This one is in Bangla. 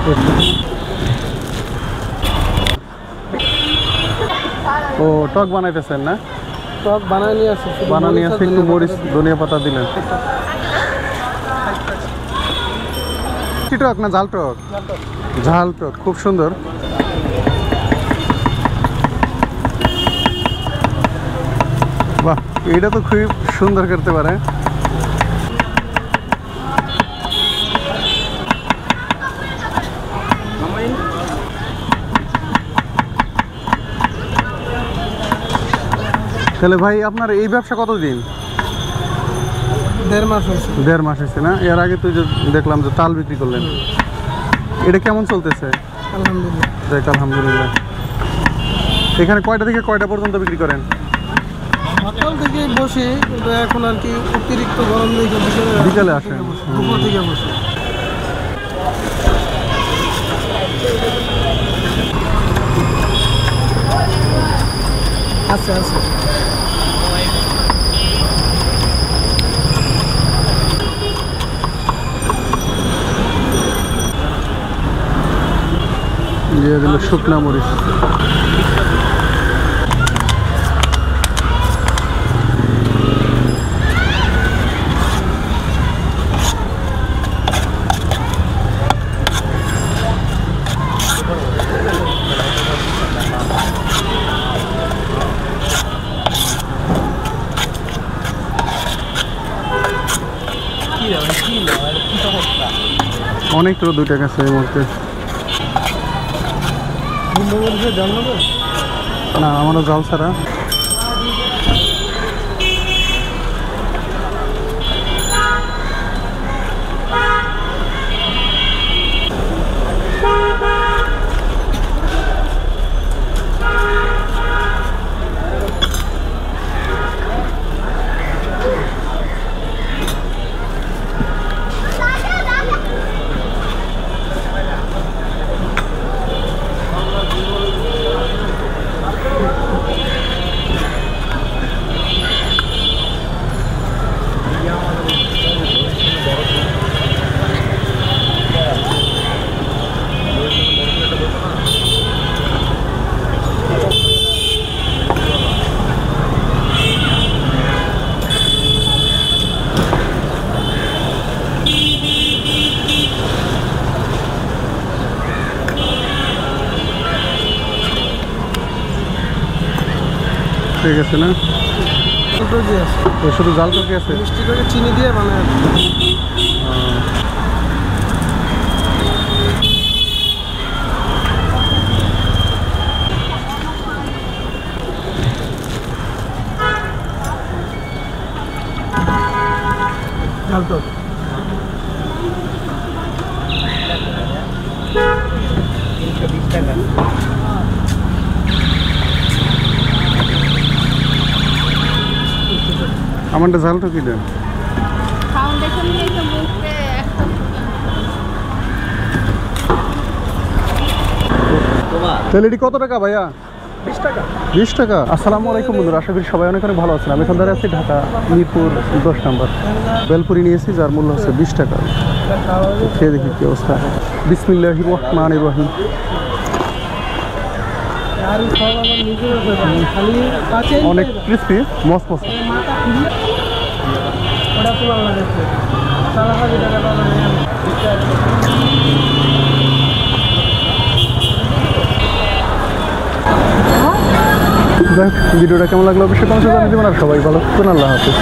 ও টক বানাইতেছেন না? টক বানানি আছে, একটু মরিচ ধনিয়া পাতা দিলেন। কি টক না ঝাল টক? ঝাল টক, খুব সুন্দর। বাহ, এটা তো খুব সুন্দর করতে পারে। তাহলে ভাই আপনার এই ব্যবসা কতদিন? 1.5 মাস হয়েছে। 1.5 মাস হয়েছে না? এর আগে তুই যে দেখলাম যে তাল বিক্রি করলেন, এটা কেমন চলতেছে? আলহামদুলিল্লাহ। দেখ আলহামদুলিল্লাহ। এখানে কয়টা থেকে কয়টা পর্যন্ত বিক্রি করেন? সকাল থেকে বসে, কিন্তু এখন আর কি অতিরিক্ত গরম দেখে বিকালে আসেন। দুপুর থেকে বসে। আচ্ছা আচ্ছা। দিয়ে দিল শুকনা মরিচ। অনেক তো 2 টাকা আছে এই মুহূর্তে। না, আমারও জল ছাড়া। ঠিক আছে না? শুধু জাল টকি আছে, মিষ্টি করে চিনি দিয়ে বানায়। জাল টক আমারটা জাল টকি দেন। তাহলে এটি কত টাকা ভাইয়া? 20 টাকা। 20 টাকা। আসসালামু আলাইকুম বন্ধুরা, আশা করি সবাই অনেক অনেক ভালো আছেন। আমি এখন দাঁড়িয়ে আছি ঢাকা মিরপুর 10 নম্বর। বেলপুরি নিয়েছি, যার মূল্য হচ্ছে 20 টাকা। খেয়ে দেখি কি অবস্থা। বিসমিল্লাহির রহমানির রহিম। অনেক ক্রিস্পি, মসমস। ভিডিওটা কেমন লাগলো অবশ্যই কমেন্টে জানিয়ে দেবেন। আর সবাই ভালো থাকুন, আল্লাহ হাফেজ।